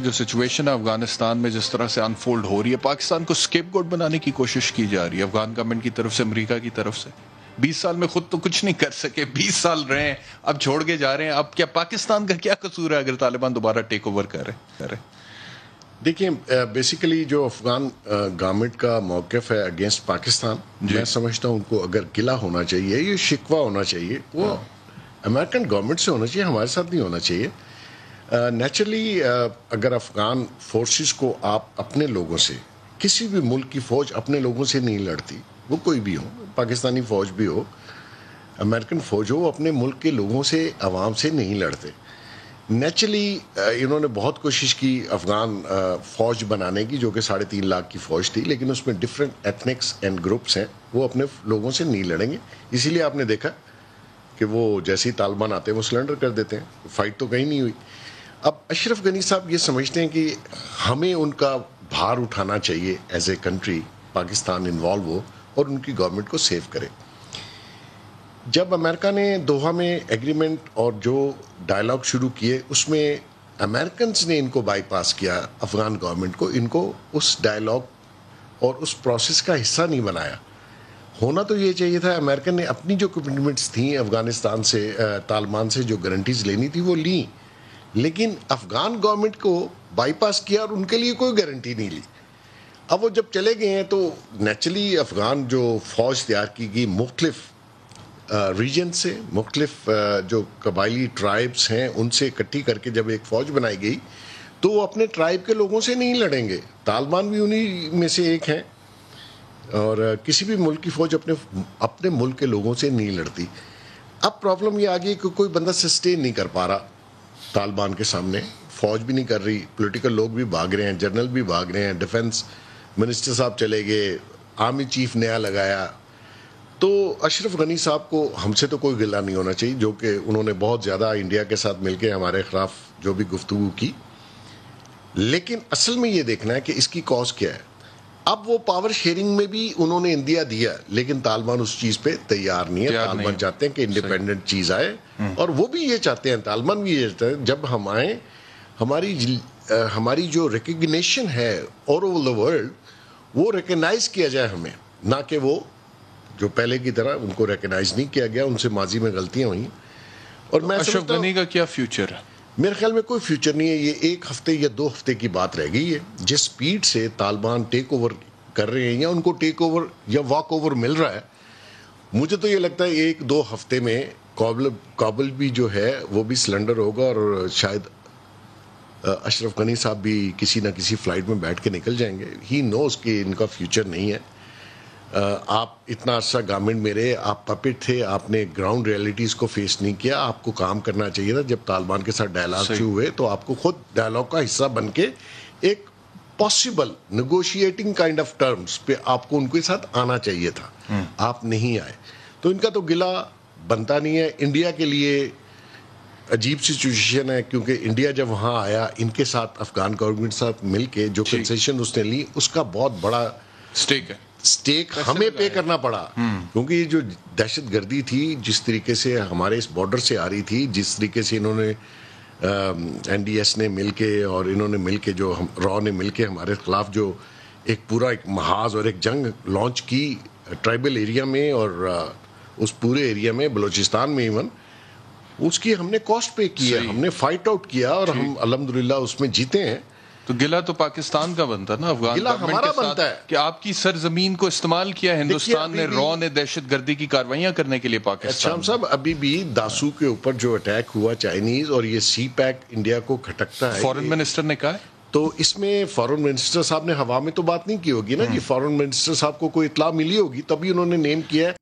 جو سچویشن ہے افغانستان میں جس طرح سے انفولڈ ہو رہی ہے، پاکستان کو اسکیپ گوٹ بنانے کی کوشش کی جا رہی ہے افغان گورنمنٹ کی طرف سے، امریکہ کی طرف سے. 20 سال میں خود تو کچھ نہیں کر سکے، 20 سال رہے ہیں، اب چھوڑ کے جا رہے ہیں. اب کیا پاکستان کا کیا قصور ہے اگر طالبان دوبارہ ٹیک اوور کرے؟ دیکھیں، بیسیکلی جو افغان گورنمنٹ کا موقف ہے اگینسٹ پاکستان، میں سمجھتا ہوں ان کو اگر گلہ ہونا چاہیے، یہ شکوہ ہونا چاہیے، وہ امریکن گورنمنٹ سے ہونا چاہیے، ہمارے ساتھ نہیں ہونا چاہیے. نیچرلی اگر افغان فورسز کو آپ اپنے لوگوں سے، کسی بھی ملک کی فوج اپنے لوگوں سے نہیں لڑتی، وہ کوئی بھی ہو، پاکستانی فوج بھی ہو، امریکن فوج ہو، وہ اپنے ملک کے لوگوں سے، عوام سے نہیں لڑتے. نیچرلی انہوں نے بہت کوشش کی افغان فوج بنانے کی، جو کہ 3.5 لاکھ کی فوج تھی، لیکن اس میں ڈفرینٹ ایتھنکس اینڈ گروپس ہیں، وہ اپنے لوگوں سے نہیں لڑیں گے. اسی لیے آپ نے دیکھا کہ وہ جیسے ہی طالبان آتے ہیں وہ سلنڈر کر دیتے ہیں، فائٹ تو کہیں نہیں ہوئی. اب اشرف غنی صاحب یہ سمجھتے ہیں کہ ہمیں ان کا بھار اٹھانا چاہیے as a country, Pakistan involve ہو اور ان کی گورنمنٹ کو سیو کرے. جب امریکہ نے دوحہ میں ایگریمنٹ اور جو ڈائلاگ شروع کیے، اس میں امریکنز نے ان کو بائی پاس کیا، افغان گورنمنٹ کو، ان کو اس ڈائلاگ اور اس پروسیس کا حصہ نہیں بنایا. ہونا تو یہ چاہیے تھا، امریکن نے اپنی جو کمٹمنٹس تھیں افغانستان سے، طالبان سے جو گارنٹیز لینی تھی وہ لیں، لیکن افغان گورنمنٹ کو بائی پاس کیا اور ان کے لیے کوئی گارنٹی نہیں لی. اب وہ جب چلے گئے ہیں تو نیچرلی افغان جو فوج تیار کی گئی مختلف ریجن سے، مختلف جو قبائلی ٹرائبس ہیں ان سے اکٹھی کر کے جب ایک فوج بنائی گئی تو وہ اپنے ٹرائب کے لوگوں سے نہیں لڑیں گے. طالبان بھی انہی میں سے ایک ہیں، اور کسی بھی ملک کی فوج اپنے ملک کے لوگوں سے نہیں لڑتی. اب پرابلم یہ آ گئی کہ کوئی بندہ سسٹین نہیں کر پا رہا طالبان کے سامنے، فوج بھی نہیں کر رہی، پولیٹیکل لوگ بھی بھاگ رہے ہیں، جنرل بھی بھاگ رہے ہیں، ڈیفنس منسٹر صاحب چلے گئے، آرمی چیف نیا لگایا. تو اشرف غنی صاحب کو ہم سے تو کوئی گلہ نہیں ہونا چاہیے، جو کہ انہوں نے بہت زیادہ انڈیا کے ساتھ مل کے ہمارے خلاف جو بھی گفتگو کی، لیکن اصل میں یہ دیکھنا ہے کہ اس کی کاز کیا ہے. اب وہ پاور شیئرنگ میں بھی انہوں نے انڈیا دیا، لیکن طالبان اس چیز پہ تیار نہیں ہے. طالبان چاہتے ہیں کہ انڈیپینڈنٹ چیز آئے، اور وہ بھی یہ چاہتے ہیں، طالبان بھی یہ چاہتے ہیں جب ہم آئیں ہماری جو ریکگنیشن ہے آل اوور دا ورلڈ وہ ریکگنائز کیا جائے ہمیں، نہ کہ وہ جو پہلے کی طرح ان کو ریکگنائز نہیں کیا گیا، ان سے ماضی میں غلطیاں ہوئیں. اور میں اشرف غنی کا کیا فیوچر ہے؟ میرے خیال میں کوئی فیوچر نہیں ہے. یہ 1 ہفتے یا 2 ہفتے کی بات رہ گئی ہے. جس سپیڈ سے طالبان ٹیک اوور کر رہے ہیں، یا ان کو ٹیک اوور یا واک اوور مل رہا ہے، مجھے تو یہ لگتا ہے 1-2 ہفتے میں کابل بھی جو ہے وہ بھی سلنڈر ہوگا، اور شاید اشرف غنی صاحب بھی کسی نہ کسی فلائٹ میں بیٹھ کے نکل جائیں گے. ہی نوز کہ ان کا فیوچر نہیں ہے. آپ اتنا عرصہ گورنمنٹ میں رہے، آپ پپٹ تھے، آپ نے گراؤنڈ ریئلٹیز کو فیس نہیں کیا. آپ کو کام کرنا چاہیے تھا. جب طالبان کے ساتھ ڈائلاگ شروع ہوئے تو آپ کو خود ڈائلاگ کا حصہ بن کے ایک possible negotiating kind of terms پہ آپ کو ان کے ساتھ آنا چاہیے تھا. آپ نہیں آئے، تو ان کا تو گلہ بنتا نہیں ہے. انڈیا کے لیے عجیب سچویشن ہے، کیونکہ انڈیا جب وہاں آیا، ان کے ساتھ افغان گورنمنٹ ساتھ مل کے جو کنسیشن اس نے لی، اس کا بہت بڑا اسٹیک ہمیں پے کرنا پڑا. کیونکہ یہ جو دہشت گردی تھی، جس طریقے سے ہمارے اس بارڈر سے آ رہی تھی، جس طریقے سے انہوں نے این ڈی ایس نے مل کے اور انہوں نے مل کے جو را نے مل کے ہمارے خلاف جو ایک پورا ایک محاذ اور ایک جنگ لانچ کی ٹرائبل ایریا میں، اور اس پورے ایریا میں، بلوچستان میں ایون، اس کی ہم نے کاسٹ پے کی ہے. ہم نے فائٹ آؤٹ کیا اور ہم الحمدللہ اس میں جیتے ہیں. تو گلہ تو پاکستان کا بنتا نا، افغان گلہ ہمارا بنتا ہے کہ آپ کی سرزمین کو استعمال کیا ہندوستان نے، را نے دہشت گردی کی کاروائیاں کرنے کے لیے پاکستان. شام صاحب، ابھی بھی داسو کے اوپر جو اٹیک ہوا چائنیز، اور یہ سی پیک انڈیا کو کھٹکتا ہے، فورن منسٹر نے کہا ہے. تو اس میں فورن منسٹر صاحب نے ہوا میں تو بات نہیں کی ہوگی نا جی. فورن منسٹر صاحب کو کوئی اطلاع ملی ہوگی تبھی انہوں نے نیم کیا ہے.